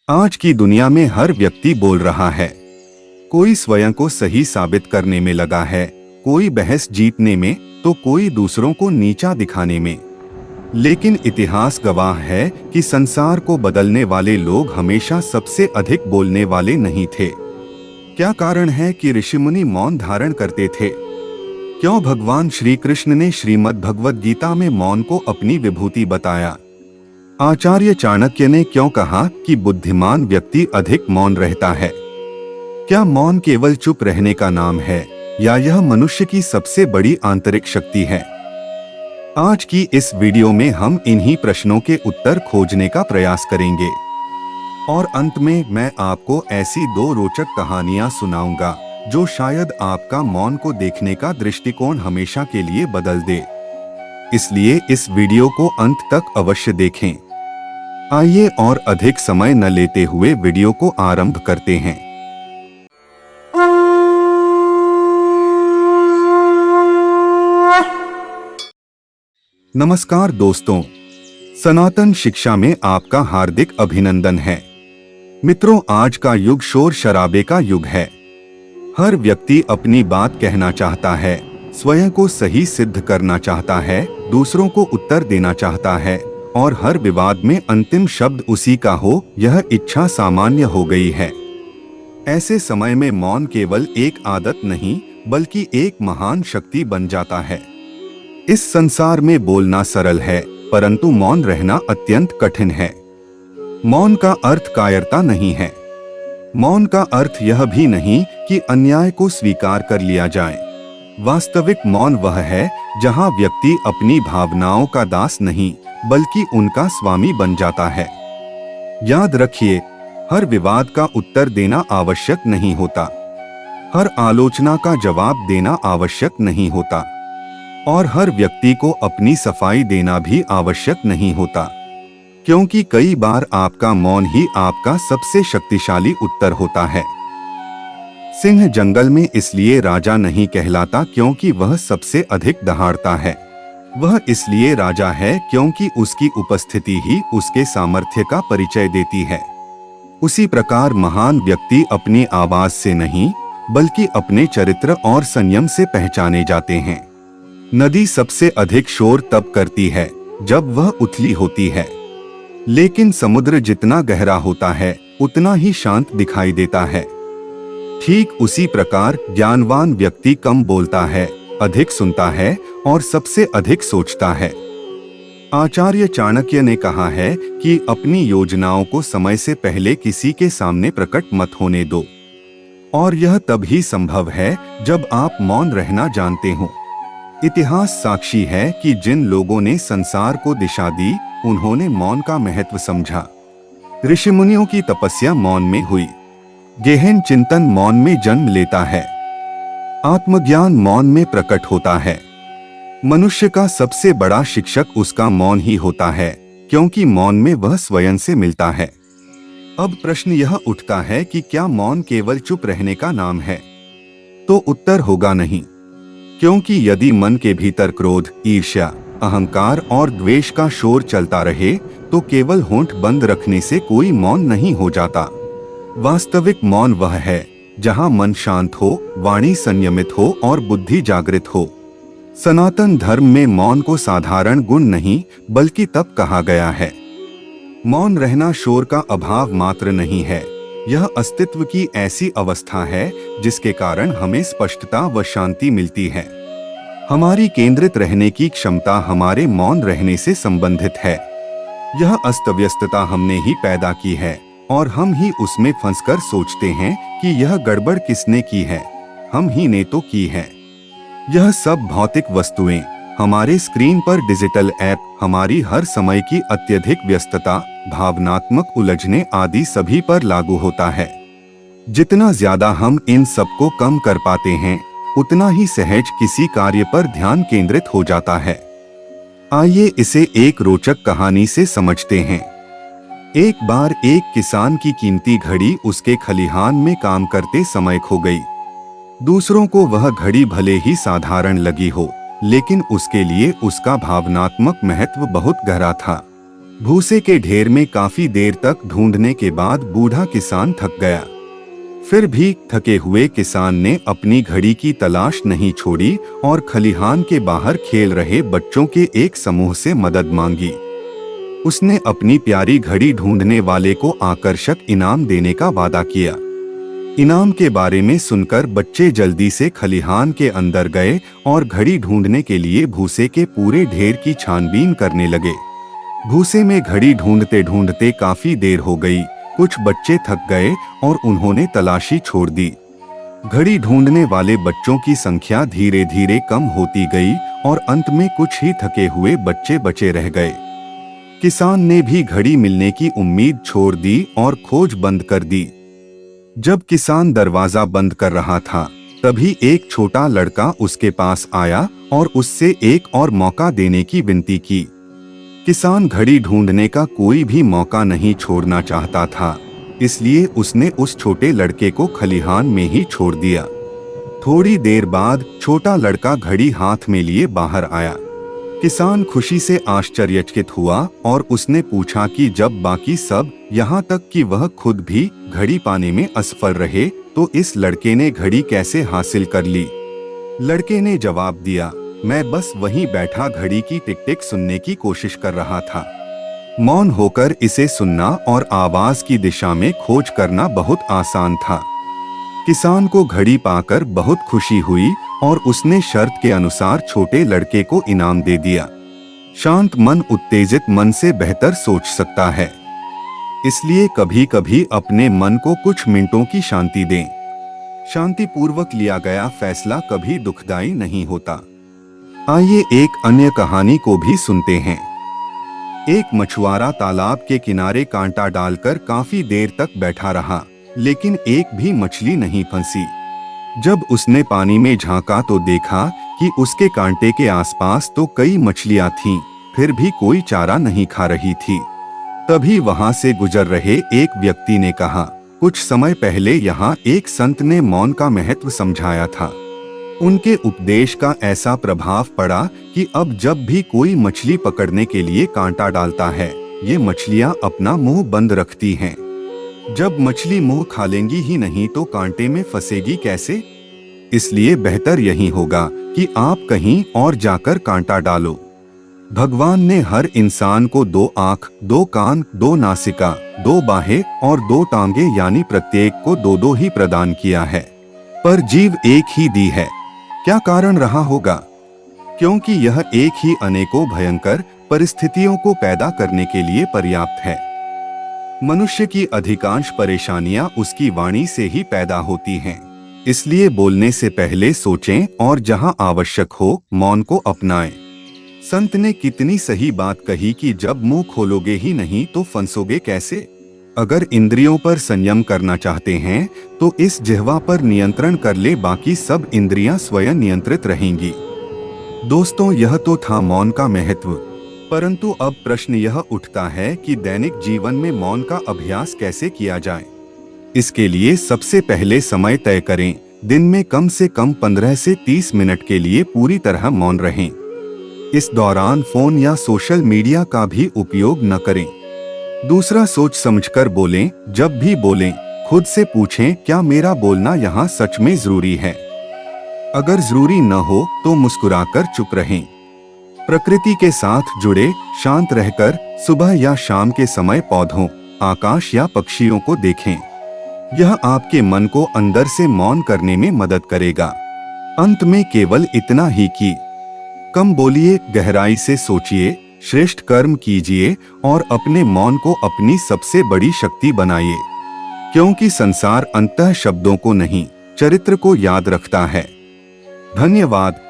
आज की दुनिया में हर व्यक्ति बोल रहा है। कोई स्वयं को सही साबित करने में लगा है, कोई बहस जीतने में, तो कोई दूसरों को नीचा दिखाने में। लेकिन इतिहास गवाह है कि संसार को बदलने वाले लोग हमेशा सबसे अधिक बोलने वाले नहीं थे। क्या कारण है कि ऋषिमुनि मौन धारण करते थे? क्यों भगवान श्री कृष्ण ने श्रीमद् भगवद गीता में मौन को अपनी विभूति बताया? आचार्य चाणक्य ने क्यों कहा कि बुद्धिमान व्यक्ति अधिक मौन रहता है? क्या मौन केवल चुप रहने का नाम है या यह मनुष्य की सबसे बड़ी आंतरिक शक्ति है? आज की इस वीडियो में हम इन्हीं प्रश्नों के उत्तर खोजने का प्रयास करेंगे और अंत में मैं आपको ऐसी दो रोचक कहानियां सुनाऊंगा जो शायद आपका मौन को देखने का दृष्टिकोण हमेशा के लिए बदल दे। इसलिए इस वीडियो को अंत तक अवश्य देखें। आइए और अधिक समय न लेते हुए वीडियो को आरंभ करते हैं। नमस्कार दोस्तों, सनातन शिक्षा में आपका हार्दिक अभिनंदन है। मित्रों, आज का युग शोर शराबे का युग है। हर व्यक्ति अपनी बात कहना चाहता है, स्वयं को सही सिद्ध करना चाहता है, दूसरों को उत्तर देना चाहता है और हर विवाद में अंतिम शब्द उसी का हो, यह इच्छा सामान्य हो गई है। ऐसे समय में मौन केवल एक आदत नहीं बल्कि एक महान शक्ति बन जाता है। इस संसार में बोलना सरल है, परंतु मौन रहना अत्यंत कठिन है। मौन का अर्थ कायरता नहीं है। मौन का अर्थ यह भी नहीं कि अन्याय को स्वीकार कर लिया जाए। वास्तविक मौन वह है जहां व्यक्ति अपनी भावनाओं का दास नहीं बल्कि उनका स्वामी बन जाता है। याद रखिए, हर विवाद का उत्तर देना आवश्यक नहीं होता, हर आलोचना का जवाब देना आवश्यक नहीं होता और हर व्यक्ति को अपनी सफाई देना भी आवश्यक नहीं होता, क्योंकि कई बार आपका मौन ही आपका सबसे शक्तिशाली उत्तर होता है। सिंह जंगल में इसलिए राजा नहीं कहलाता क्योंकि वह सबसे अधिक दहाड़ता है। वह इसलिए राजा है क्योंकि उसकी उपस्थिति ही उसके सामर्थ्य का परिचय देती है। उसी प्रकार महान व्यक्ति अपनी आवाज से नहीं बल्कि अपने चरित्र और संयम से पहचाने जाते हैं। नदी सबसे अधिक शोर तब करती है जब वह उथली होती है, लेकिन समुद्र जितना गहरा होता है उतना ही शांत दिखाई देता है। ठीक उसी प्रकार ज्ञानवान व्यक्ति कम बोलता है, अधिक सुनता है और सबसे अधिक सोचता है। आचार्य चाणक्य ने कहा है कि अपनी योजनाओं को समय से पहले किसी के सामने प्रकट मत होने दो, और यह तभी संभव है जब आप मौन रहना जानते हो। इतिहास साक्षी है कि जिन लोगों ने संसार को दिशा दी, उन्होंने मौन का महत्व समझा। ऋषिमुनियों की तपस्या मौन में हुई, गहन चिंतन मौन में जन्म लेता है, आत्मज्ञान मौन में प्रकट होता है। मनुष्य का सबसे बड़ा शिक्षक उसका मौन ही होता है, क्योंकि मौन में वह स्वयं से मिलता है। अब प्रश्न यह उठता है कि क्या मौन केवल चुप रहने का नाम है? तो उत्तर होगा नहीं, क्योंकि यदि मन के भीतर क्रोध, ईर्ष्या, अहंकार और द्वेष का शोर चलता रहे तो केवल होंठ बंद रखने से कोई मौन नहीं हो जाता। वास्तविक मौन वह है जहां मन शांत हो, वाणी संयमित हो और बुद्धि जागृत हो। सनातन धर्म में मौन को साधारण गुण नहीं बल्कि तप कहा गया है। मौन रहना शोर का अभाव मात्र नहीं है, यह अस्तित्व की ऐसी अवस्था है जिसके कारण हमें स्पष्टता व शांति मिलती है। हमारी केंद्रित रहने की क्षमता हमारे मौन रहने से संबंधित है। यह अस्तव्यस्तता हमने ही पैदा की है और हम ही उसमें फंसकर सोचते हैं कि यह गड़बड़ किसने की है, हम ही ने तो की है। यह सब भौतिक वस्तुएं, हमारे स्क्रीन पर डिजिटल ऐप, हमारी हर समय की अत्यधिक व्यस्तता, भावनात्मक उलझने आदि सभी पर लागू होता है। जितना ज्यादा हम इन सबको कम कर पाते हैं, उतना ही सहज किसी कार्य पर ध्यान केंद्रित हो जाता है। आइए इसे एक रोचक कहानी से समझते हैं। एक बार एक किसान की कीमती घड़ी उसके खलिहान में काम करते समय खो गई। दूसरों को वह घड़ी भले ही साधारण लगी हो, लेकिन उसके लिए उसका भावनात्मक महत्व बहुत गहरा था। भूसे के ढेर में काफी देर तक ढूंढने के बाद बूढ़ा किसान थक गया। फिर भी थके हुए किसान ने अपनी घड़ी की तलाश नहीं छोड़ी और खलिहान के बाहर खेल रहे बच्चों के एक समूह से मदद मांगी। उसने अपनी प्यारी घड़ी ढूंढने वाले को आकर्षक इनाम देने का वादा किया। इनाम के बारे में सुनकर बच्चे जल्दी से खलिहान के अंदर गए और घड़ी ढूंढने के लिए भूसे के पूरे ढेर की छानबीन करने लगे। भूसे में घड़ी ढूंढते ढूंढते काफी देर हो गई। कुछ बच्चे थक गए और उन्होंने तलाशी छोड़ दी। घड़ी ढूंढने वाले बच्चों की संख्या धीरे धीरे कम होती गई और अंत में कुछ ही थके हुए बच्चे बचे रह गए। किसान ने भी घड़ी मिलने की उम्मीद छोड़ दी और खोज बंद कर दी। जब किसान दरवाजा बंद कर रहा था, तभी एक छोटा लड़का उसके पास आया और उससे एक और मौका देने की विनती की। किसान घड़ी ढूंढने का कोई भी मौका नहीं छोड़ना चाहता था, इसलिए उसने उस छोटे लड़के को खलिहान में ही छोड़ दिया। थोड़ी देर बाद छोटा लड़का घड़ी हाथ में लिए बाहर आया। किसान खुशी से आश्चर्यचकित हुआ और उसने पूछा कि जब बाकी सब, यहाँ तक कि वह खुद भी घड़ी पाने में असफल रहे, तो इस लड़के ने घड़ी कैसे हासिल कर ली। लड़के ने जवाब दिया, मैं बस वहीं बैठा घड़ी की टिक टिक सुनने की कोशिश कर रहा था। मौन होकर इसे सुनना और आवाज की दिशा में खोज करना बहुत आसान था। किसान को घड़ी पाकर बहुत खुशी हुई और उसने शर्त के अनुसार छोटे लड़के को इनाम दे दिया। शांत मन उत्तेजित मन से बेहतर सोच सकता है, इसलिए कभी कभी अपने मन को कुछ मिनटों की शांति दें। शांतिपूर्वक लिया गया फैसला कभी दुखदाई नहीं होता। आइए एक अन्य कहानी को भी सुनते हैं। एक मछुआरा तालाब के किनारे कांटा डालकर काफी देर तक बैठा रहा, लेकिन एक भी मछली नहीं फंसी। जब उसने पानी में झांका तो देखा कि उसके कांटे के आसपास तो कई मछलियां थीं, फिर भी कोई चारा नहीं खा रही थी। तभी वहां से गुजर रहे एक व्यक्ति ने कहा, कुछ समय पहले यहाँ एक संत ने मौन का महत्व समझाया था। उनके उपदेश का ऐसा प्रभाव पड़ा कि अब जब भी कोई मछली पकड़ने के लिए कांटा डालता है, ये मछलियां अपना मुंह बंद रखती हैं। जब मछली मुंह खालेंगी ही नहीं तो कांटे में फंसेगी कैसे? इसलिए बेहतर यही होगा कि आप कहीं और जाकर कांटा डालो। भगवान ने हर इंसान को 2 आँख, 2 कान, 2 नासिका, 2 बाहें और 2 टांगे यानी प्रत्येक को 2-2 ही प्रदान किया है, पर जीव एक ही दी है। क्या कारण रहा होगा? क्योंकि यह एक ही अनेकों भयंकर परिस्थितियों को पैदा करने के लिए पर्याप्त है। मनुष्य की अधिकांश परेशानियां उसकी वाणी से ही पैदा होती हैं। इसलिए बोलने से पहले सोचें और जहां आवश्यक हो मौन को अपनाएं। संत ने कितनी सही बात कही कि जब मुंह खोलोगे ही नहीं तो फंसोगे कैसे। अगर इंद्रियों पर संयम करना चाहते हैं तो इस जिह्वा पर नियंत्रण कर ले, बाकी सब इंद्रियां स्वयं नियंत्रित रहेंगी। दोस्तों, यह तो था मौन का महत्व, परंतु अब प्रश्न यह उठता है कि दैनिक जीवन में मौन का अभ्यास कैसे किया जाए। इसके लिए सबसे पहले समय तय करें। दिन में कम से कम 15 से 30 मिनट के लिए पूरी तरह मौन रहें। इस दौरान फोन या सोशल मीडिया का भी उपयोग न करें। दूसरा, सोच समझकर बोलें। जब भी बोलें, खुद से पूछें, क्या मेरा बोलना यहाँ सच में जरूरी है? अगर जरूरी न हो तो मुस्कुराकर चुप रहें। प्रकृति के साथ जुड़े, शांत रहकर सुबह या शाम के समय पौधों, आकाश या पक्षियों को देखें। यह आपके मन को अंदर से मौन करने में मदद करेगा। अंत में केवल इतना ही कि कम बोलिए, गहराई से सोचिए, श्रेष्ठ कर्म कीजिए और अपने मौन को अपनी सबसे बड़ी शक्ति बनाइए, क्योंकि संसार अंततः शब्दों को नहीं, चरित्र को याद रखता है। धन्यवाद।